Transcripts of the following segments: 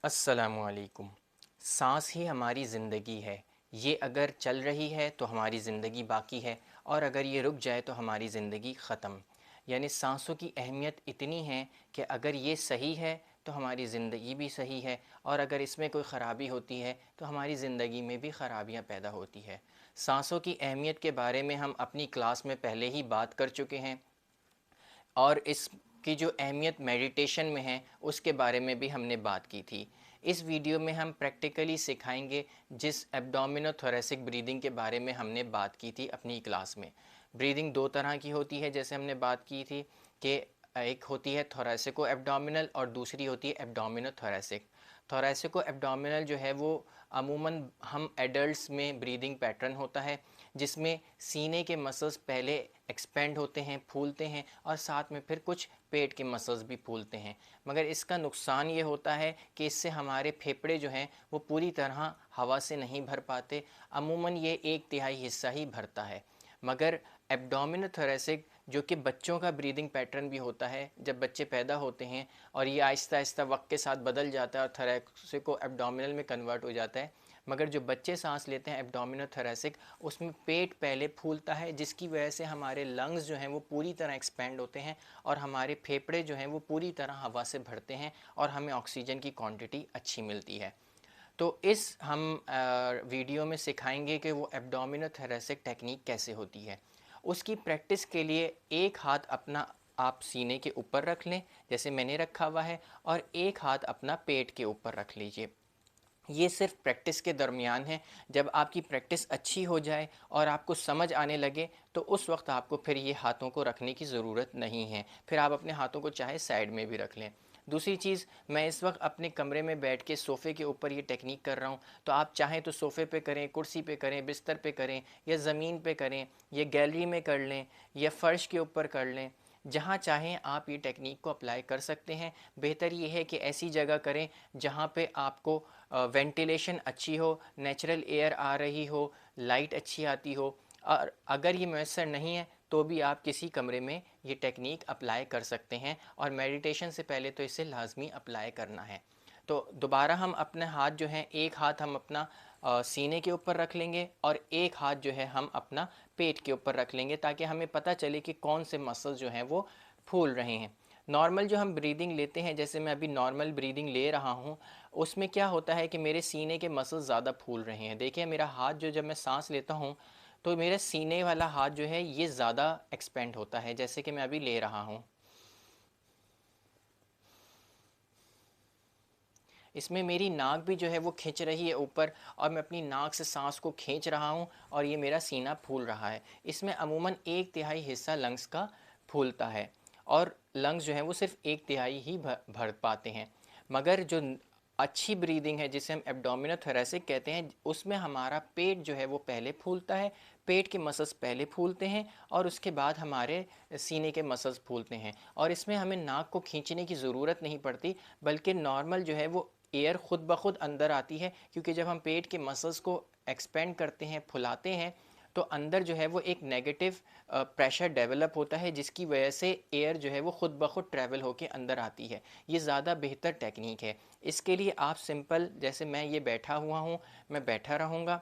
अस्सलामुअलैकुम। सांस ही हमारी ज़िंदगी है। ये अगर चल रही है तो हमारी ज़िंदगी बाकी है, और अगर ये रुक जाए तो हमारी ज़िंदगी ख़त्म। यानी सांसों की अहमियत इतनी है कि अगर ये सही है तो हमारी ज़िंदगी भी सही है, और अगर इसमें कोई ख़राबी होती है तो हमारी ज़िंदगी में भी ख़राबियाँ पैदा होती है। सांसों की अहमियत के बारे में हम अपनी क्लास में पहले ही बात कर चुके हैं, और इसकी जो अहमियत मेडिटेशन में है उसके बारे में भी हमने बात की थी। इस वीडियो में हम प्रैक्टिकली सिखाएंगे जिस एब्डोमिनोथोरेसिक ब्रीदिंग के बारे में हमने बात की थी अपनी क्लास में। ब्रीदिंग दो तरह की होती है, जैसे हमने बात की थी कि एक होती है थोरेसिको एब्डोमिनल और दूसरी होती है एब्डोमिनोथोरेसिक। थोरेसिको एब्डोमिनल जो है वो अमूमन हम एडल्ट्स में ब्रीदिंग पैटर्न होता है, जिसमें सीने के मसल्स पहले एक्सपेंड होते हैं, फूलते हैं, और साथ में फिर कुछ पेट के मसल्स भी फूलते हैं। मगर इसका नुकसान ये होता है कि इससे हमारे फेफड़े जो हैं वो पूरी तरह हवा से नहीं भर पाते। अमूमन ये एक तिहाई हिस्सा ही भरता है। मगर एब्डोमिनोथोरेसिक जो कि बच्चों का ब्रीदिंग पैटर्न भी होता है, जब बच्चे पैदा होते हैं, और ये आहिस्ता आहिस्ता वक्त के साथ बदल जाता है और थोरेसिको एब्डोमिनल में कन्वर्ट हो जाता है। मगर जो बच्चे सांस लेते हैं एब्डोमिनोथोरेसिक, उसमें पेट पहले फूलता है, जिसकी वजह से हमारे लंग्स जो हैं वो पूरी तरह एक्सपेंड होते हैं, और हमारे फेफड़े जो हैं वो पूरी तरह हवा से भरते हैं, और हमें ऑक्सीजन की क्वांटिटी अच्छी मिलती है। तो इस हम वीडियो में सिखाएंगे कि वो एब्डोमिनोथोरेसिक टेक्निक कैसे होती है। उसकी प्रैक्टिस के लिए एक हाथ अपना आप सीने के ऊपर रख लें, जैसे मैंने रखा हुआ है, और एक हाथ अपना पेट के ऊपर रख लीजिए। ये सिर्फ प्रैक्टिस के दरमियान है। जब आपकी प्रैक्टिस अच्छी हो जाए और आपको समझ आने लगे तो उस वक्त आपको फिर ये हाथों को रखने की ज़रूरत नहीं है, फिर आप अपने हाथों को चाहे साइड में भी रख लें। दूसरी चीज़, मैं इस वक्त अपने कमरे में बैठ के सोफ़े के ऊपर ये टेक्निक कर रहा हूँ, तो आप चाहें तो सोफ़े पे करें, कुर्सी पे करें, बिस्तर पे करें, या ज़मीन पे करें, या गैलरी में कर लें, या फ़र्श के ऊपर कर लें। जहाँ चाहें आप ये टेक्निक को अप्लाई कर सकते हैं। बेहतर ये है कि ऐसी जगह करें जहाँ पे आपको वेंटिलेशन अच्छी हो, नेचुरल एयर आ रही हो, लाइट अच्छी आती हो। और अगर ये मैसर नहीं है तो भी आप किसी कमरे में ये टेक्निक अप्लाई कर सकते हैं, और मेडिटेशन से पहले तो इसे लाजमी अप्लाई करना है। तो दोबारा हम अपने हाथ जो हैं, एक हाथ हम अपना सीने के ऊपर रख लेंगे, और एक हाथ जो है हम अपना पेट के ऊपर रख लेंगे, ताकि हमें पता चले कि कौन से मसल्स जो हैं वो फूल रहे हैं। नॉर्मल जो हम ब्रीदिंग लेते हैं, जैसे मैं अभी नॉर्मल ब्रीदिंग ले रहा हूँ, उसमें क्या होता है कि मेरे सीने के मसल्स ज़्यादा फूल रहे हैं। देखिए मेरा हाथ जो, जब मैं सांस लेता हूँ तो मेरा सीने वाला हाथ जो है ये ज़्यादा एक्सपेंड होता है, जैसे कि मैं अभी ले रहा हूँ। इसमें मेरी नाक भी जो है वो खींच रही है ऊपर, और मैं अपनी नाक से सांस को खींच रहा हूँ, और ये मेरा सीना फूल रहा है। इसमें अमूमन एक तिहाई हिस्सा लंग्स का फूलता है, और लंग्स जो है वो सिर्फ एक तिहाई ही भर पाते हैं। मगर जो अच्छी ब्रीदिंग है, जिसे हम एब्डोमिनोथोरेसिक कहते हैं, उसमें हमारा पेट जो है वो पहले फूलता है। पेट के मसल्स पहले फूलते हैं, और उसके बाद हमारे सीने के मसल्स फूलते हैं, और इसमें हमें नाक को खींचने की ज़रूरत नहीं पड़ती, बल्कि नॉर्मल जो है वो एयर ख़ुद ब खुद अंदर आती है। क्योंकि जब हम पेट के मसल्स को एक्सपेंड करते हैं, फुलाते हैं, तो अंदर जो है वो एक नेगेटिव प्रेशर डेवलप होता है, जिसकी वजह से एयर जो है वो ख़ुद ब खुद ट्रैवल होकर अंदर आती है। ये ज़्यादा बेहतर टेक्निक है। इसके लिए आप सिंपल, जैसे मैं ये बैठा हुआ हूँ, मैं बैठा रहूँगा,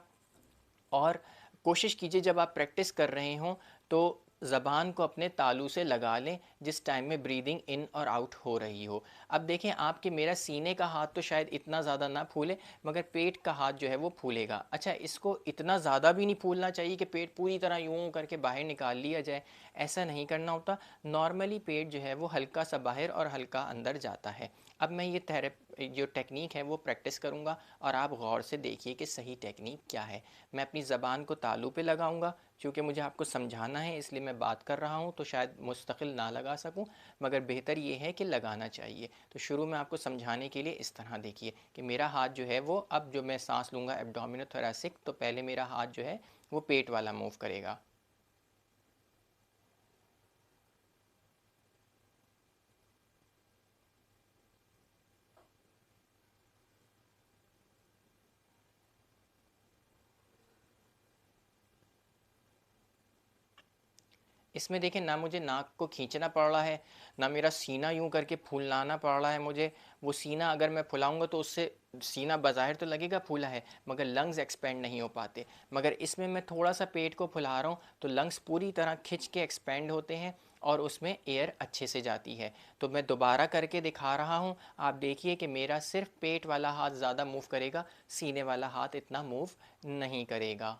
और कोशिश कीजिए जब आप प्रैक्टिस कर रहे हों तो ज़बान को अपने तालू से लगा लें जिस टाइम में ब्रीदिंग इन और आउट हो रही हो। अब देखें आपके, मेरा सीने का हाथ तो शायद इतना ज़्यादा ना फूले, मगर पेट का हाथ जो है वो फूलेगा। अच्छा, इसको इतना ज़्यादा भी नहीं फूलना चाहिए कि पेट पूरी तरह यूँ करके बाहर निकाल लिया जाए, ऐसा नहीं करना होता। नॉर्मली पेट जो है वो हल्का सा बाहर और हल्का अंदर जाता है। अब मैं ये जो टेक्निक है वो प्रैक्टिस करूँगा, और आप गौर से देखिए कि सही टेक्निक क्या है। मैं अपनी ज़बान को तालू पे लगाऊंगा, क्योंकि मुझे आपको समझाना है इसलिए मैं बात कर रहा हूँ, तो शायद मुस्तकिल ना लगा सकूँ, मगर बेहतर ये है कि लगाना चाहिए। तो शुरू में आपको समझाने के लिए इस तरह देखिए कि मेरा हाथ जो है वो, अब जो मैं सांस लूँगा एब्डोमिनोथोरेसिक, तो पहले मेरा हाथ जो है वो पेट वाला मूव करेगा। इसमें देखिए ना मुझे नाक को खींचना पड़ रहा है, ना मेरा सीना यूं करके फूलाना पड़ रहा है मुझे। वो सीना अगर मैं फुलाऊंगा तो उससे सीना बज़ाहिर तो लगेगा फूला है, मगर लंग्स एक्सपेंड नहीं हो पाते। मगर इसमें मैं थोड़ा सा पेट को फुला रहा हूँ तो लंग्स पूरी तरह खिंच के एक्सपेंड होते हैं और उसमें एयर अच्छे से जाती है। तो मैं दोबारा करके दिखा रहा हूँ, आप देखिए कि मेरा सिर्फ पेट वाला हाथ ज़्यादा मूव करेगा, सीने वाला हाथ इतना मूव नहीं करेगा।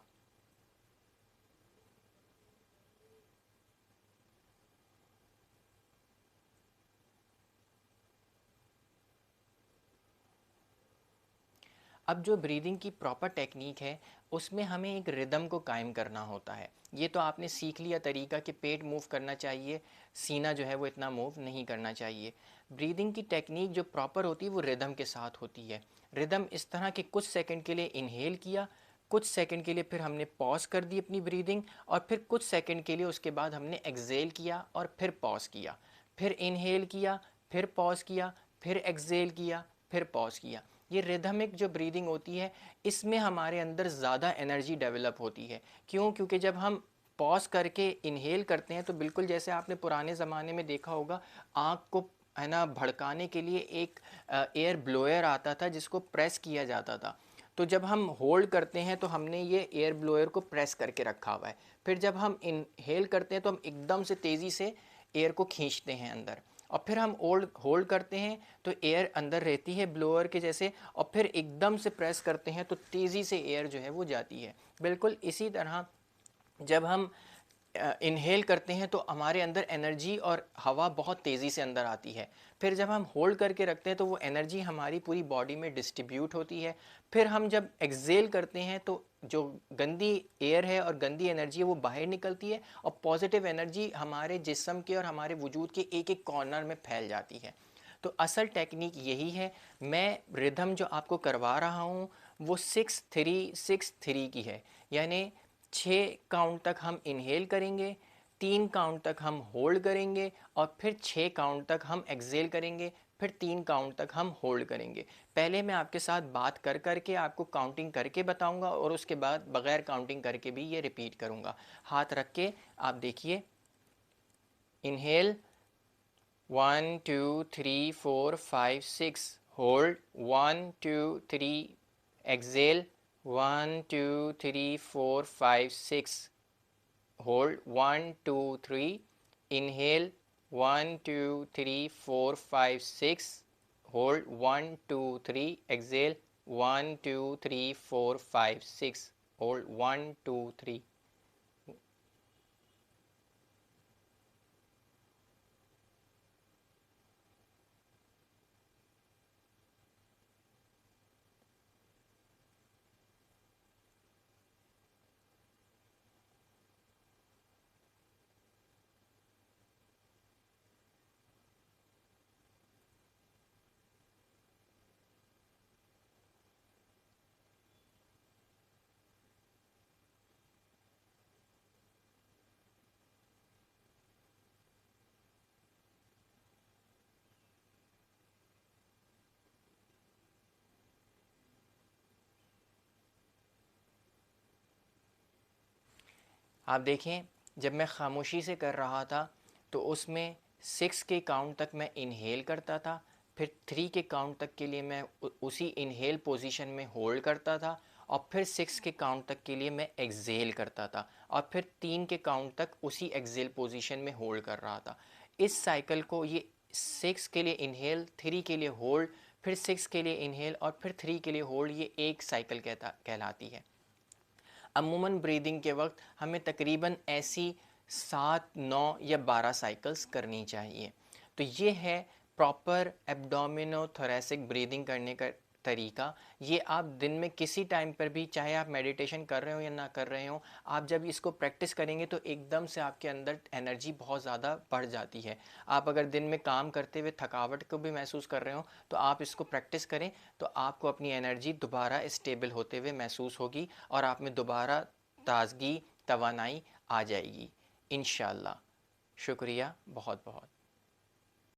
अब जो ब्रीदिंग की प्रॉपर टेक्निक है उसमें हमें एक रिदम को कायम करना होता है। ये तो आपने सीख लिया तरीका कि पेट मूव करना चाहिए, सीना जो है वो इतना मूव नहीं करना चाहिए। ब्रीदिंग की टेक्निक जो प्रॉपर होती है वो रिदम के साथ होती है। रिदम इस तरह के कुछ सेकंड के लिए इनहेल किया, कुछ सेकंड के लिए फिर हमने पॉज कर दी अपनी ब्रीदिंग, और फिर कुछ सेकंड के लिए उसके बाद हमने एक्सेल किया और फिर पॉज किया, फिर इनहेल किया, फिर पॉज किया, फिर एक्सेल किया, फिर पॉज किया। ये रिदमिक जो ब्रीदिंग होती है इसमें हमारे अंदर ज़्यादा एनर्जी डेवलप होती है। क्यों? क्योंकि जब हम पॉज करके इनहेल करते हैं तो बिल्कुल जैसे आपने पुराने ज़माने में देखा होगा, आँख को है ना भड़काने के लिए एक एयर ब्लोअर आता था जिसको प्रेस किया जाता था। तो जब हम होल्ड करते हैं तो हमने ये एयर ब्लोअर को प्रेस करके रखा हुआ है। फिर जब हम इनहेल करते हैं तो हम एकदम से तेज़ी से एयर को खींचते हैं अंदर, और फिर हम होल्ड होल्ड करते हैं तो एयर अंदर रहती है ब्लोअर के जैसे, और फिर एकदम से प्रेस करते हैं तो तेज़ी से एयर जो है वो जाती है। बिल्कुल इसी तरह जब हम इनहेल करते हैं तो हमारे अंदर एनर्जी और हवा बहुत तेज़ी से अंदर आती है। फिर जब हम होल्ड करके रखते हैं तो वो एनर्जी हमारी पूरी बॉडी में डिस्ट्रीब्यूट होती है। फिर हम जब एक्सेल करते हैं तो जो गंदी एयर है और गंदी एनर्जी है वो बाहर निकलती है, और पॉजिटिव एनर्जी हमारे जिस्म के और हमारे वजूद के एक एक कॉर्नर में फैल जाती है। तो असल टेक्निक यही है। मैं रिदम जो आपको करवा रहा हूँ वो 6-3-6-3 की है, यानी 6 काउंट तक हम इनहेल करेंगे, 3 काउंट तक हम होल्ड करेंगे, और फिर 6 काउंट तक हम एक्सेल करेंगे, फिर 3 काउंट तक हम होल्ड करेंगे। पहले मैं आपके साथ बात कर करके आपको काउंटिंग करके बताऊंगा और उसके बाद बगैर काउंटिंग करके भी ये रिपीट करूंगा। हाथ रख के आप देखिए। Inhale 1 2 3 4 5 6, hold 1 2 3, exhale 1 2 3 4 5 6, hold 1 2 3, inhale 1 2 3 4 5 6, hold 1 2 3, exhale 1 2 3 4 5 6, hold 1 2 3। आप देखें, जब मैं खामोशी से कर रहा था तो उसमें 6 के काउंट तक मैं इनहेल करता था, फिर 3 के काउंट तक के लिए मैं उसी इनहेल पोजीशन में होल्ड करता था, और फिर 6 के काउंट तक के लिए मैं एक्सेल करता था, और फिर 3 के काउंट तक उसी एक्सेल पोजीशन में होल्ड कर रहा था। इस साइकिल को, ये 6 के लिए इनहेल, 3 के लिए होल्ड, फिर 6 के लिए इनहेल और फिर 3 के लिए होल्ड, ये एक साइकिल कहलाती है। अमूमन ब्रीदिंग के वक्त हमें तकरीबन ऐसी 7 9 या 12 साइकिल्स करनी चाहिए। तो ये है प्रॉपर एब्डोमिनोथोरेसिक ब्रीदिंग करने का तरीका। ये आप दिन में किसी टाइम पर भी, चाहे आप मेडिटेशन कर रहे हो या ना कर रहे हो, आप जब इसको प्रैक्टिस करेंगे तो एकदम से आपके अंदर एनर्जी बहुत ज़्यादा बढ़ जाती है। आप अगर दिन में काम करते हुए थकावट को भी महसूस कर रहे हो तो आप इसको प्रैक्टिस करें, तो आपको अपनी एनर्जी दोबारा स्टेबल होते हुए महसूस होगी और आप में दोबारा ताजगी, तवानाई आ जाएगी इंशाल्लाह। शुक्रिया बहुत बहुत।